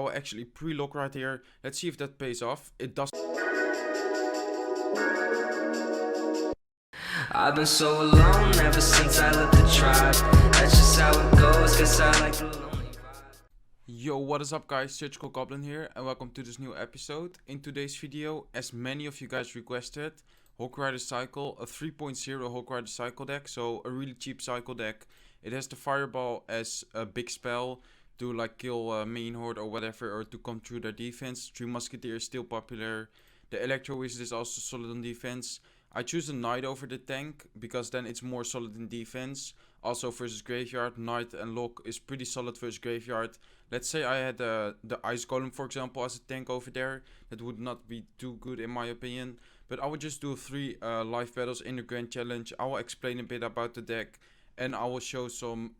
will actually pre-lock right here. Let's see if that pays off. It does. I've been so alone ever since I left the tribe. That's just how it goes, guess I like the lonely vibe. Yo, what is up guys, SurgicalGoblin here and welcome to this new episode. In today's video, as many of you guys requested, HOG Rider Cycle, a 3.0 HOG Rider Cycle deck, so a really cheap cycle deck. It has the Fireball as a big spell to like kill main horde or whatever, or to come through their defense. Three Musketeer is still popular. The Electro Wizard is also solid on defense. I choose a Knight over the tank because then it's more solid in defense. Also versus Graveyard, Knight and Lock is pretty solid versus Graveyard. Let's say I had the Ice Golem for example as a tank over there. That would not be too good in my opinion. But I would just do 3 live battles in the Grand Challenge. I will explain a bit about the deck. And I will show some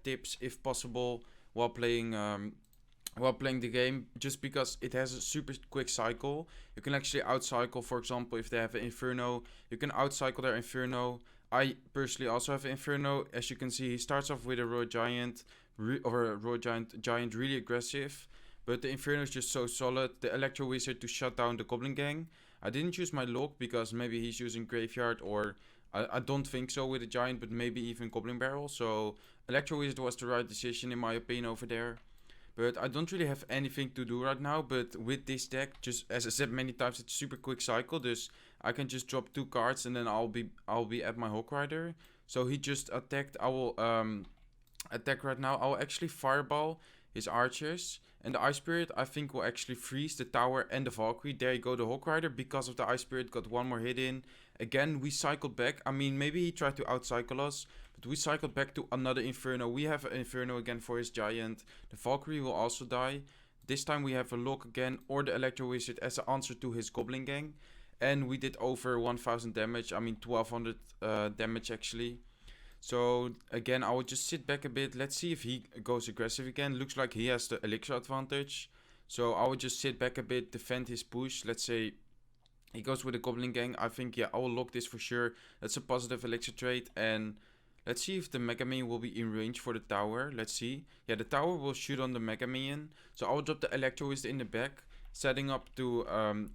tips if possible while playing the game, just because it has a super quick cycle. You can actually outcycle, for example, if they have an Inferno, you can outcycle their Inferno. I personally also have an Inferno. As you can see, he starts off with a Royal Giant, Giant really aggressive, but the Inferno is just so solid. The Electro Wizard to shut down the Goblin gang. I didn't choose my Lock because maybe he's using Graveyard, or I don't think so with a Giant, but maybe even Goblin Barrel. So Electro Wizard was the right decision in my opinion over there. But I don't really have anything to do right now. But with this deck, just as I said many times, it's super quick cycle. Dus I can just drop 2 cards and then I'll be at my HOG Rider. So he just attacked. I will attack right now. I will actually Fireball his archers. And the Ice Spirit I think will actually freeze the tower and the Valkyrie. There you go, the HOG Rider, because of the Ice Spirit, got 1 more hit in. Again, we cycled back. I mean, maybe he tried to outcycle us, but we cycled back to another Inferno. We have an Inferno again for his Giant. The Valkyrie will also die. This time we have a Lock again, or the Electro Wizard as an answer to his Goblin gang. And we did over 1000 damage. I mean 1200 damage actually. So again, I will just sit back a bit. Let's see if he goes aggressive again. Looks like he has the elixir advantage. So I will just sit back a bit, defend his push. Let's say he goes with the Goblin gang. I think, yeah, I will lock this for sure. That's a positive elixir trade. And let's see if the Mega Minion will be in range for the tower. Let's see. Yeah, the tower will shoot on the Mega Minion. So I will drop the Electro Wizard in the back, setting up to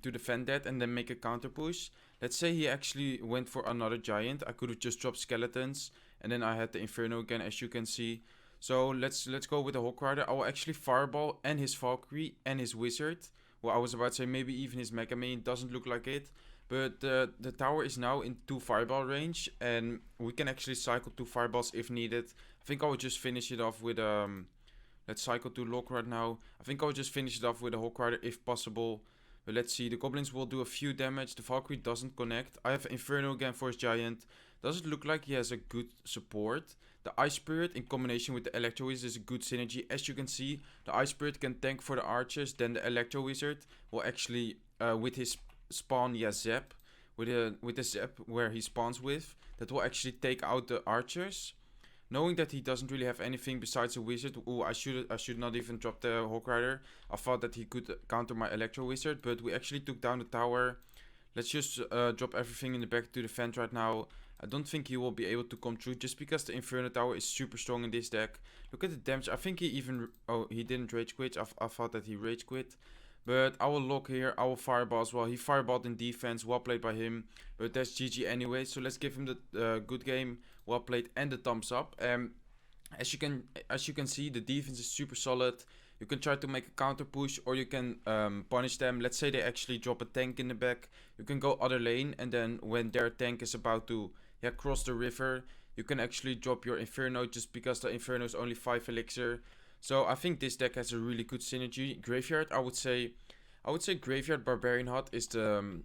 defend that and then make a counter push. Let's say he actually went for another Giant. I could have just dropped Skeletons. And then I had the Inferno again, as you can see. So let's go with the HOG Rider. I will actually Fireball and his Valkyrie and his Wizard. Well, I was about to say maybe even his Mega Minion. Doesn't look like it. But the tower is now in 2 Fireball range. And we can actually cycle 2 Fireballs if needed. I think I will just finish it off with... let's cycle to Lock right now. I think I will just finish it off with a HOG Rider if possible. But let's see. The Goblins will do a few damage. The Valkyrie doesn't connect. I have Inferno again for his Giant. Doesn't look like he has a good support. The Ice Spirit in combination with the Electro Wizard is a good synergy. As you can see, the Ice Spirit can tank for the archers. Then the Electro Wizard will actually, with his spawn, zap. With the zap where he spawns with. That will actually take out the archers. Knowing that he doesn't really have anything besides a Wizard. Ooh, I should not even drop the HOG Rider. I thought that he could counter my Electro Wizard. But we actually took down the tower. Let's just drop everything in the back to defend right now. I don't think he will be able to come through just because the Inferno Tower is super strong in this deck. Look at the damage. I think he even... Oh, he didn't rage quit. I thought that he rage quit. But I will lock here. I will Fireball as well. He Fireballed in defense. Well played by him. But that's GG anyway. So let's give him the good game. Well played and the thumbs up. As you can see, the defense is super solid. You can try to make a counter push, or you can punish them. Let's say they actually drop a tank in the back. You can go other lane, and then when their tank is about to cross the river, you can actually drop your Inferno, just because the Inferno is only 5 elixir. So I think this deck has a really good synergy. Graveyard, I would say Graveyard Barbarian Hut is the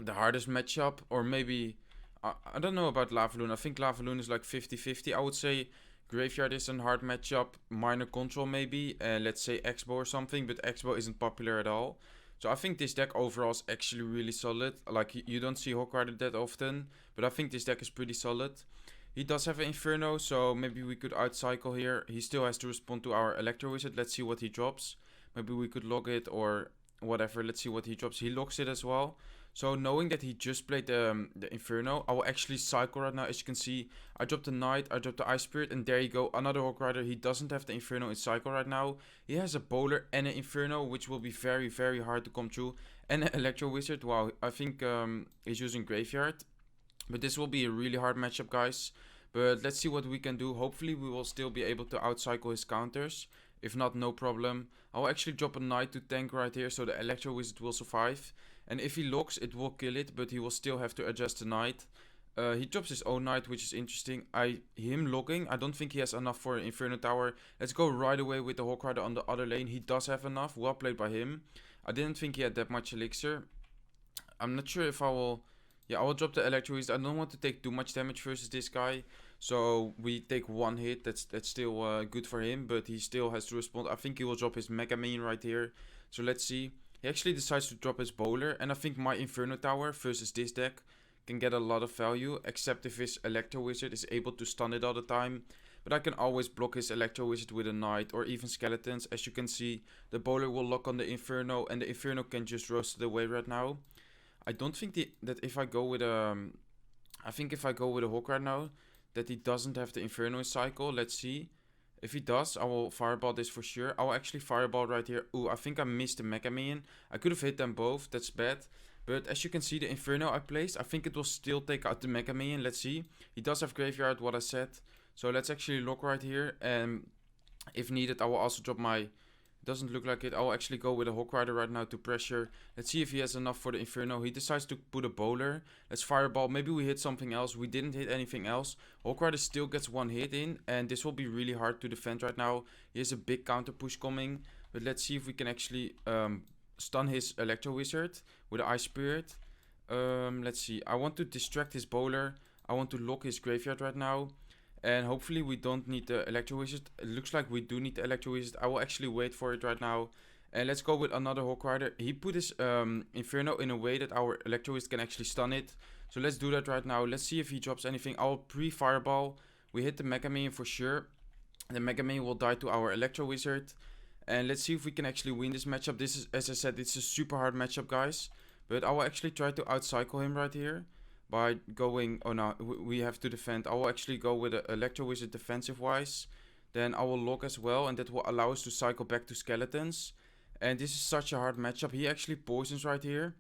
hardest matchup, or maybe I don't know about Lavaloon. I think Lavaloon is like 50-50. I would say Graveyard is a hard matchup. Minor Control maybe, let's say Expo or something, but Expo isn't popular at all. So I think this deck overall is actually really solid. Like, you don't see HOG Rider that often, but I think this deck is pretty solid. He does have an Inferno, so maybe we could outcycle here. He still has to respond to our Electro Wizard. Let's see what he drops. Maybe we could log it or whatever. Let's see what he drops. He locks it as well. So knowing that he just played the Inferno, I will actually cycle right now. As you can see, I dropped the Knight, I dropped the Ice Spirit, and there you go, another Hog Rider. He doesn't have the Inferno in cycle right now. He has a Bowler and an Inferno, which will be very, very hard to come through. And an Electro Wizard. Wow, I think he's using Graveyard. But this will be a really hard matchup, guys. But let's see what we can do. Hopefully we will still be able to outcycle his counters. If not, no problem. I'll actually drop a Knight to tank right here, so the Electro Wizard will survive. And if he locks, it will kill it, but he will still have to adjust the Knight. He drops his own Knight, which is interesting. Him locking, I don't think he has enough for an Inferno Tower. Let's go right away with the Hog Rider on the other lane. He does have enough. Well played by him. I didn't think he had that much elixir. I'm not sure if I will... Yeah, I will drop the Electro Wizard. I don't want to take too much damage versus this guy. So we take one hit. That's still good for him, but he still has to respond. I think he will drop his Mega Minion right here. So let's see. He actually decides to drop his Bowler, and I think my Inferno Tower versus this deck can get a lot of value, except if his Electro Wizard is able to stun it all the time. But I can always block his Electro Wizard with a Knight or even Skeletons. As you can see, the Bowler will lock on the Inferno, and the Inferno can just roast it away right now. I don't think that if I go with I think if I go with a Hawk right now, that he doesn't have the Inferno cycle. Let's see. If he does, I will Fireball this for sure. I will actually Fireball right here. Ooh, I think I missed the Mega Minion. I could have hit them both. That's bad. But as you can see, the Inferno I placed, I think it will still take out the Mega Minion. Let's see. He does have Graveyard, what I said. So let's actually lock right here. And if needed, I will also drop my... Doesn't look like it. I'll actually go with a Hawk Rider right now to pressure. Let's see if he has enough for the Inferno. He decides to put a Bowler. Let's Fireball. Maybe we hit something else. We didn't hit anything else. Hawk Rider still gets one hit in. And this will be really hard to defend right now. He has a big counter push coming. But let's see if we can actually stun his Electro Wizard with the Ice Spirit. Let's see. I want to distract his Bowler. I want to lock his Graveyard right now. And hopefully we don't need the Electro Wizard. It looks like we do need the Electro Wizard. I will actually wait for it right now. And let's go with another Hawk Rider. He put his Inferno in a way that our Electro Wizard can actually stun it. So let's do that right now. Let's see if he drops anything. I will pre-Fireball. We hit the Mega Minion for sure. The Mega Minion will die to our Electro Wizard. And let's see if we can actually win this matchup. This is, as I said, it's a super hard matchup, guys. But I will actually try to outcycle him right here. By going, oh no, we have to defend. I will actually go with an Electro Wizard defensive wise. Then I will lock as well, and that will allow us to cycle back to Skeletons. And this is such a hard matchup. He actually poisons right here,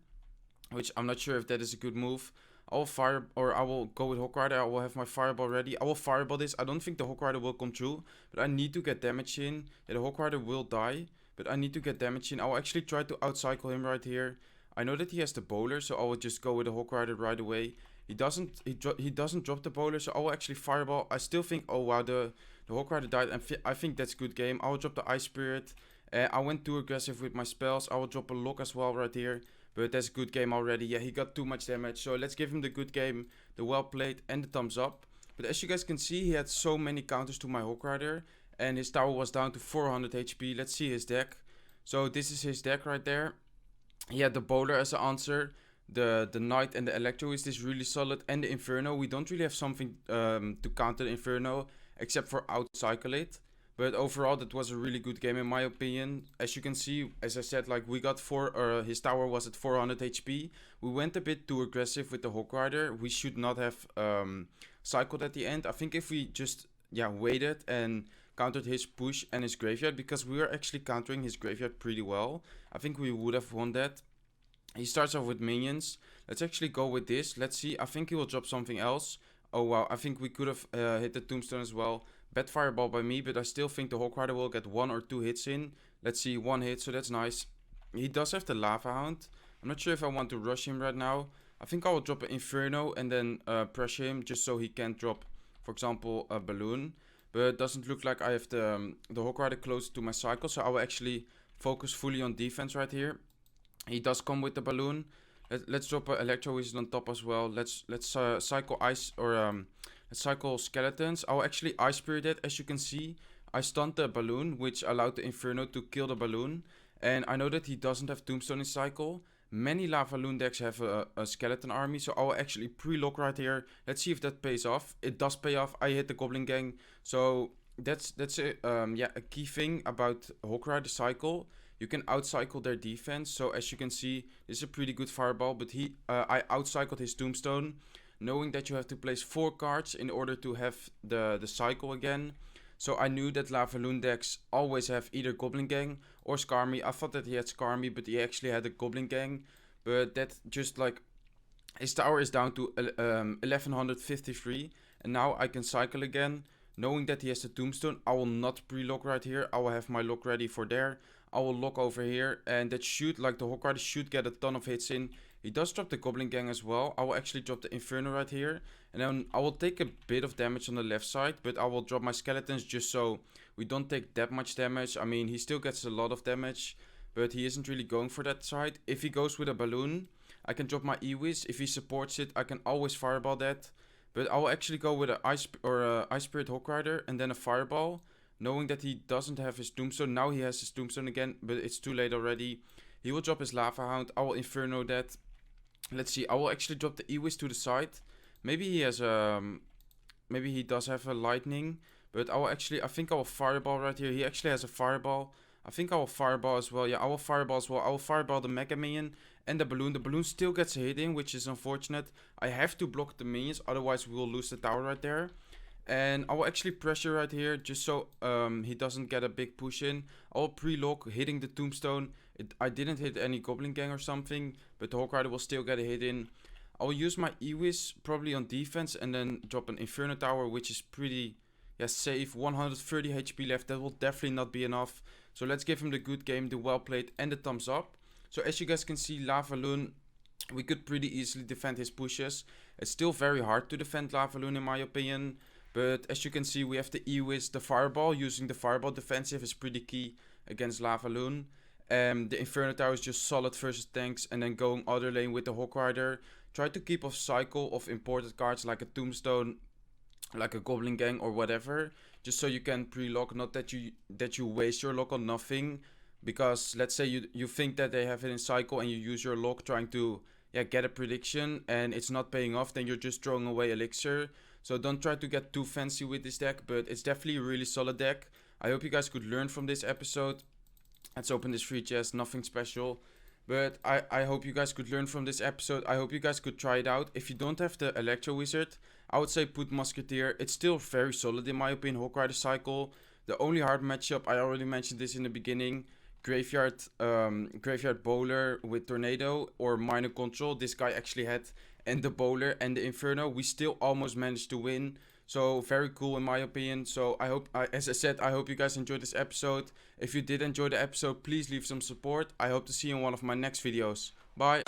which I'm not sure if that is a good move. I will go with Hawk Rider. I will have my Fireball ready. I will Fireball this. I don't think the Hawk Rider will come through, but I need to get damage in. Yeah, the Hawk Rider will die, but I need to get damage in. I will actually try to outcycle him right here. I know that he has the Bowler, so I will just go with the Hawk Rider right away. He doesn't drop the Bowler, so I will actually Fireball. I still think, oh wow, the Hawk Rider died, and I think that's a good game. I will drop the Ice Spirit. I went too aggressive with my spells. I will drop a lock as well right here, but that's a good game already. Yeah, he got too much damage, so let's give him the good game, the well played, and the thumbs up. But as you guys can see, he had so many counters to my Hawk Rider, and his tower was down to 400 HP. Let's see his deck. So this is his deck right there. He had the Bowler as an answer, the Knight and the Electro is really solid, and the Inferno. We don't really have something to counter the Inferno, except for outcycle it. But overall, that was a really good game in my opinion. As you can see, as I said, like we got his tower was at 400 HP. We went a bit too aggressive with the Hawk Rider. We should not have cycled at the end. I think if we just waited and countered his push and his Graveyard, because we were actually countering his Graveyard pretty well, I think we would have won that. He starts off with minions. Let's actually go with this. Let's see. I think he will drop something else. Oh wow, I think we could have hit the Tombstone as well. Bad Fireball by me, but I still think the Hawk Rider will get 1 or 2 hits in. Let's see, 1 hit, so that's nice. He does have the Lava Hound. I'm not sure if I want to rush him right now. I think I will drop an Inferno and then pressure him just so he can't drop, for example, a Balloon. But it doesn't look like I have the Hawk Rider close to my cycle, so I will actually focus fully on defense right here. He does come with the Balloon. Let's drop an Electro Wizard on top as well. Let's cycle Ice or let's cycle Skeletons. I'll actually Ice Spirit it. As you can see, I stunned the Balloon, which allowed the Inferno to kill the Balloon. And I know that he doesn't have Tombstone in cycle. Many Lava Loon decks have a Skeleton army, so I will actually pre-lock right here. Let's see if that pays off. It does pay off. I hit the Goblin Gang, so that's a key thing about Hawk Rider cycle. you can outcycle their defense. So as you can see, this is a pretty good fireball, but I outcycled his tombstone, knowing that you have to place 4 cards in order to have the cycle again. So I knew that Lavaloon decks always have either Goblin Gang or Scar Me. I thought that he had Scar Me, but he actually had a Goblin Gang. But that just like, his tower is down to 1153. And now I can cycle again. Knowing that he has the tombstone, I will not pre-lock right here. I will have my lock ready for there. I will lock over here. And that should, like the Hog Rider should get a ton of hits in. He does drop the Goblin Gang as well. I will actually drop the Inferno right here. And then I will take a bit of damage on the left side. But I will drop my Skeletons just so we don't take that much damage. I mean, he still gets a lot of damage, but he isn't really going for that side. If he goes with a balloon, I can drop my E-Wiz. If he supports it, I can always fireball that. But I will actually go with an Ice Spirit Hog Rider and then a fireball, knowing that he doesn't have his tombstone. Now he has his tombstone again, but it's too late already. He will drop his Lava Hound. I will Inferno that. Let's see. I will actually drop the E-Wiz to the side. Maybe he has maybe he does have a lightning, but I think I will fireball right here. He actually has a fireball. I think I will fireball as well. Yeah, I will fireball as well. I will fireball the Mega Minion and the balloon. The balloon still gets a hit in, which is unfortunate. I have to block the minions, otherwise we will lose the tower right there. And I will actually pressure right here, just so he doesn't get a big push in. I will pre-lock, hitting the tombstone. I didn't hit any Goblin Gang or something, but the Hog Rider will still get a hit in. I will use my E-Wiz probably on defense and then drop an Inferno Tower, which is pretty safe. 130 HP left, that will definitely not be enough. So let's give him the good game, the well played, and the thumbs up. So as you guys can see, Lavaloon, we could pretty easily defend his pushes. It's still very hard to defend Lavaloon in my opinion. But as you can see, we have the E-Wiz, the Fireball. Using the Fireball defensive is pretty key against Lavaloon. The Inferno Tower is just solid versus tanks. And then going other lane with the Hog Rider. Try to keep off cycle of imported cards like a Tombstone, like a Goblin Gang or whatever. Just so you can pre-lock, not that you waste your lock on nothing. Because let's say you think that they have it in cycle and you use your lock trying to get a prediction and it's not paying off, then you're just throwing away elixir. So don't try to get too fancy with this deck, but it's definitely a really solid deck. I hope you guys could learn from this episode. Let's open this free chest, nothing special. But I hope you guys could learn from this episode. I hope you guys could try it out. If you don't have the Electro Wizard, I would say put Musketeer. It's still very solid in my opinion, Hog Rider cycle. The only hard matchup, I already mentioned this in the beginning, Graveyard Bowler with Tornado or Minor Control. This guy actually had and the Bowler and the Inferno. We still almost managed to win. So very cool in my opinion. So I hope, as I said, I hope you guys enjoyed this episode. If you did enjoy the episode, please leave some support. I hope to see you in one of my next videos. Bye.